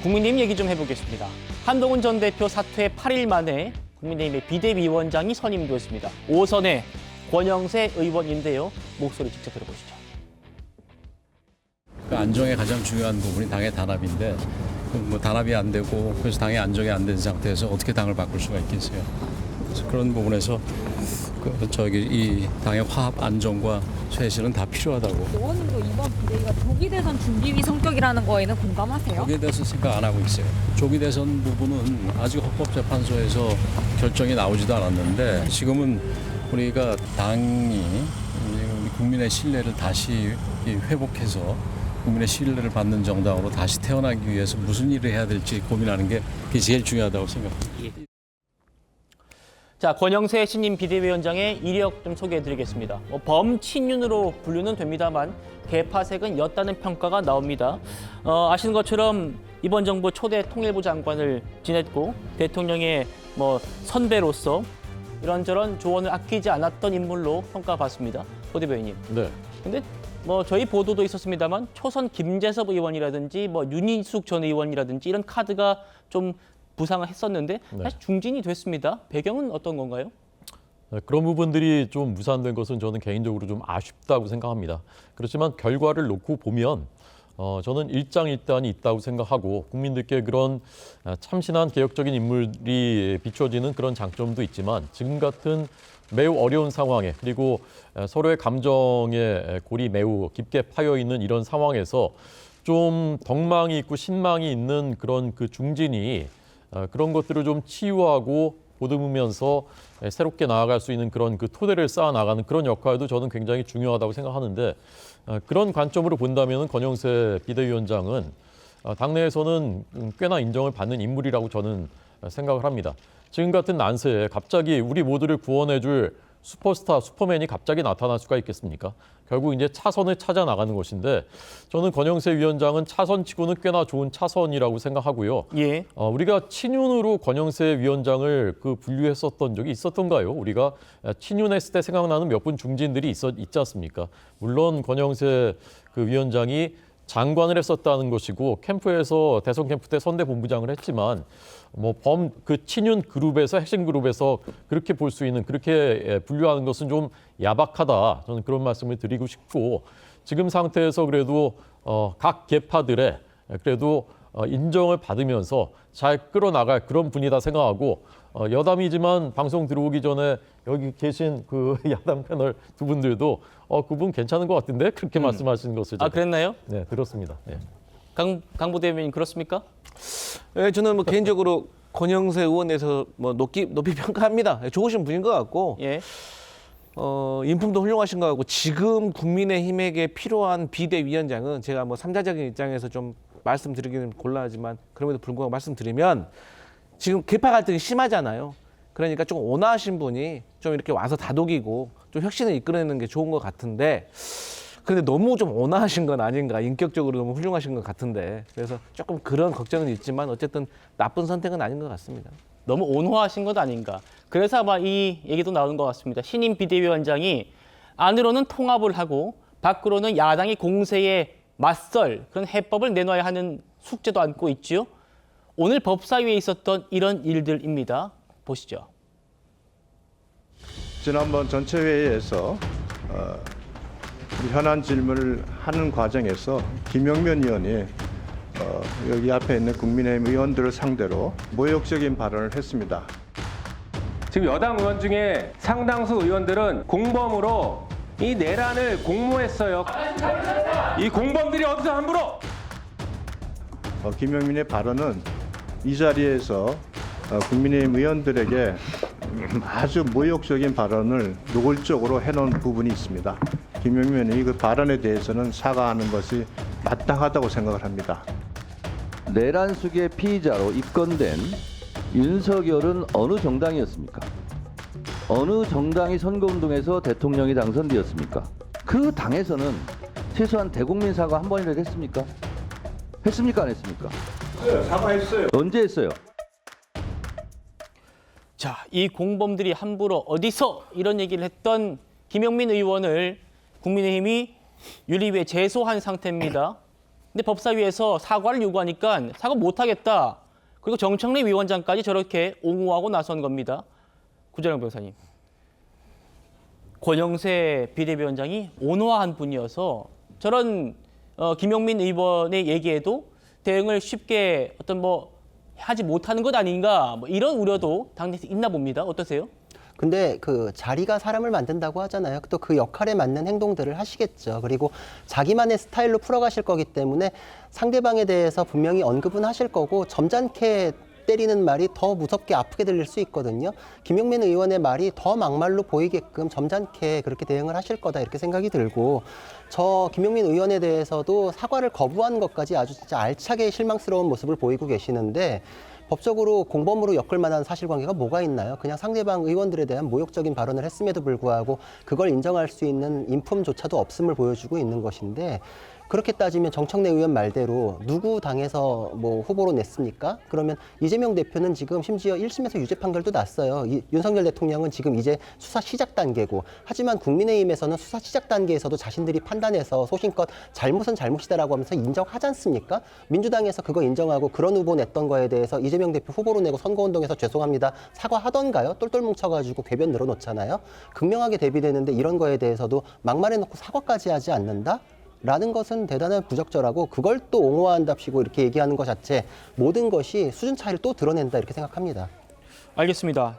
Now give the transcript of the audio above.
국민의힘 얘기 좀 해보겠습니다. 한동훈 전 대표 사퇴 8일 만에 국민의힘의 비대위원장이 선임되었습니다. 5선의 권영세 의원인데요. 목소리 직접 들어보시죠. 그 안정에 가장 중요한 부분이 당의 단합인데 뭐 단합이 안 되고 그래서 당의 안정이 안 된 상태에서 어떻게 당을 바꿀 수가 있겠어요. 그래서 그런 부분에서 이 당의 화합 안정과 쇄신은 다 필요하다고. 의원님도 이번 비대위가 조기 대선 준비위 성격이라는 거에는 공감하세요? 거기에 대해서 생각 안 하고 있어요. 조기 대선 부분은 아직 헌법재판소에서 결정이 나오지도 않았는데 지금은 우리가 당이 우리 국민의 신뢰를 다시 회복해서 국민의 신뢰를 받는 정당으로 다시 태어나기 위해서 무슨 일을 해야 될지 고민하는 게 그게 제일 중요하다고 생각합니다. 자, 권영세 신임 비대위원장의 이력 좀 소개해드리겠습니다. 범친윤으로 분류는 됩니다만 개파색은 였다는 평가가 나옵니다. 아시는 것처럼 이번 정부 초대 통일부 장관을 지냈고 대통령의 선배로서 이런저런 조언을 아끼지 않았던 인물로 평가받습니다. 고 대변인님. 네. 근데 저희 보도도 있었습니다만 초선 김재섭 의원이라든지 윤희숙 전 의원이라든지 이런 카드가 좀 부상을 했었는데 다시 중진이 됐습니다. 배경은 어떤 건가요? 네, 그런 부분들이 좀 무산된 것은 저는 개인적으로 좀 아쉽다고 생각합니다. 그렇지만 결과를 놓고 보면 저는 일장일단이 있다고 생각하고 국민들께 그런 참신한 개혁적인 인물이 비춰지는 그런 장점도 있지만 지금 같은 매우 어려운 상황에 그리고 서로의 감정의 골이 매우 깊게 파여 있는 이런 상황에서 좀 덕망이 있고 신망이 있는 그런 그 중진이 그런 것들을 좀 치유하고 보듬으면서 새롭게 나아갈 수 있는 그런 그 토대를 쌓아 나가는 그런 역할도 저는 굉장히 중요하다고 생각하는데 그런 관점으로 본다면 권영세 비대위원장은 당내에서는 꽤나 인정을 받는 인물이라고 저는 생각을 합니다. 지금 같은 난세에 갑자기 우리 모두를 구원해줄 슈퍼스타, 슈퍼맨이 갑자기 나타날 수가 있겠습니까? 결국 이제 차선을 찾아 나가는 것인데 저는 권영세 위원장은 차선치고는 꽤나 좋은 차선이라고 생각하고요. 예. 우리가 친윤으로 권영세 위원장을 분류했었던 적이 있었던가요? 우리가 친윤했을 때 생각나는 몇 분 중진들이 있지 않습니까? 물론 권영세 위원장이 장관을 했었다는 것이고 캠프에서 대선 캠프 때 선대 본부장을 했지만 친윤 그룹에서 핵심 그룹에서 그렇게 볼 수 있는 그렇게 분류하는 것은 좀 야박하다. 저는 그런 말씀을 드리고 싶고 지금 상태에서 그래도 각 계파들의 그래도 인정을 받으면서 잘 끌어나갈 그런 분이다 생각하고 여담이지만 방송 들어오기 전에 여기 계신 그 야당 패널 두 분들도 그분 괜찮은 것 같은데 그렇게 말씀하시는 것을 그랬나요? 네, 들었습니다. 네. 강 부대변인 그렇습니까? 네, 저는 개인적으로 권영세 의원에서 높이 평가합니다. 좋으신 분인 것 같고, 예. 인품도 훌륭하신 것 같고, 지금 국민의힘에게 필요한 비대위원장은 제가 삼자적인 입장에서 좀 말씀드리기는 곤란하지만 그럼에도 불구하고 말씀드리면 지금 계파 갈등이 심하잖아요. 그러니까 좀 온화하신 분이 좀 이렇게 와서 다독이고 좀 혁신을 이끌어내는 게 좋은 것 같은데 근데 너무 좀 온화하신 건 아닌가, 인격적으로 너무 훌륭하신 것 같은데 그래서 조금 그런 걱정은 있지만 어쨌든 나쁜 선택은 아닌 것 같습니다. 너무 온화하신 것 아닌가. 그래서 아마 이 얘기도 나오는 것 같습니다. 신임 비대위원장이 안으로는 통합을 하고 밖으로는 야당의 공세에 맞설 그런 해법을 내놔야 하는 숙제도 안고 있지요. 오늘 법사위에 있었던 이런 일들입니다. 보시죠. 지난번 전체 회의에서 현안 질문을 하는 과정에서 김영면 의원이 여기 앞에 있는 국민의힘 의원들을 상대로 모욕적인 발언을 했습니다. 지금 여당 의원 중에 상당수 의원들은 공범으로 이 내란을 공모했어요. 이 공범들이 어디서 함부로? 김영민의 발언은 이 자리에서 국민의힘 의원들에게 아주 모욕적인 발언을 노골적으로 해놓은 부분이 있습니다. 김영민이 그 발언에 대해서는 사과하는 것이 마땅하다고 생각을 합니다. 내란 수의 피의자로 입건된 윤석열은 어느 정당이었습니까? 어느 정당이 선거운동에서 대통령이 당선되었습니까? 그 당에서는 최소한 대국민 사과 한 번이라도 했습니까? 했습니까? 안 했습니까? 네, 사과했어요. 언제 했어요? 자, 이 공범들이 함부로 어디서 이런 얘기를 했던 김영민 의원을 국민의힘이 윤리위에 제소한 상태입니다. 근데 법사위에서 사과를 요구하니까 사과 못하겠다. 그리고 정청래 위원장까지 저렇게 옹호하고 나선 겁니다. 구자영 변호사님. 권영세 비대위원장이 온화한 분이어서 저런 김용민 의원의 얘기에도 대응을 쉽게 하지 못하는 것 아닌가 이런 우려도 당내에서 있나 봅니다. 어떠세요? 근데 그 자리가 사람을 만든다고 하잖아요. 또 그 역할에 맞는 행동들을 하시겠죠. 그리고 자기만의 스타일로 풀어가실 거기 때문에 상대방에 대해서 분명히 언급은 하실 거고 점잖게 때리는 말이 더 무섭게 아프게 들릴 수 있거든요. 김용민 의원의 말이 더 막말로 보이게끔 점잖게 그렇게 대응을 하실 거다 이렇게 생각이 들고 저 김용민 의원에 대해서도 사과를 거부한 것까지 아주 진짜 알차게 실망스러운 모습을 보이고 계시는데 법적으로 공범으로 엮을 만한 사실관계가 뭐가 있나요? 그냥 상대방 의원들에 대한 모욕적인 발언을 했음에도 불구하고 그걸 인정할 수 있는 인품조차도 없음을 보여주고 있는 것인데 그렇게 따지면 정청래 의원 말대로 누구 당에서 후보로 냈습니까? 그러면 이재명 대표는 지금 심지어 1심에서 유죄 판결도 났어요. 윤석열 대통령은 지금 이제 수사 시작 단계고 하지만 국민의힘에서는 수사 시작 단계에서도 자신들이 판단해서 소신껏 잘못은 잘못이다라고 하면서 인정하지 않습니까? 민주당에서 그거 인정하고 그런 후보 냈던 거에 대해서 이재명 대표 후보로 내고 선거운동에서 죄송합니다. 사과하던가요? 똘똘 뭉쳐가지고 궤변 늘어놓잖아요. 극명하게 대비되는데 이런 거에 대해서도 막말해놓고 사과까지 하지 않는다? 라는 것은 대단한 부적절하고 그걸 또 옹호한답시고 이렇게 얘기하는 것 자체 모든 것이 수준 차이를 또 드러낸다 이렇게 생각합니다. 알겠습니다.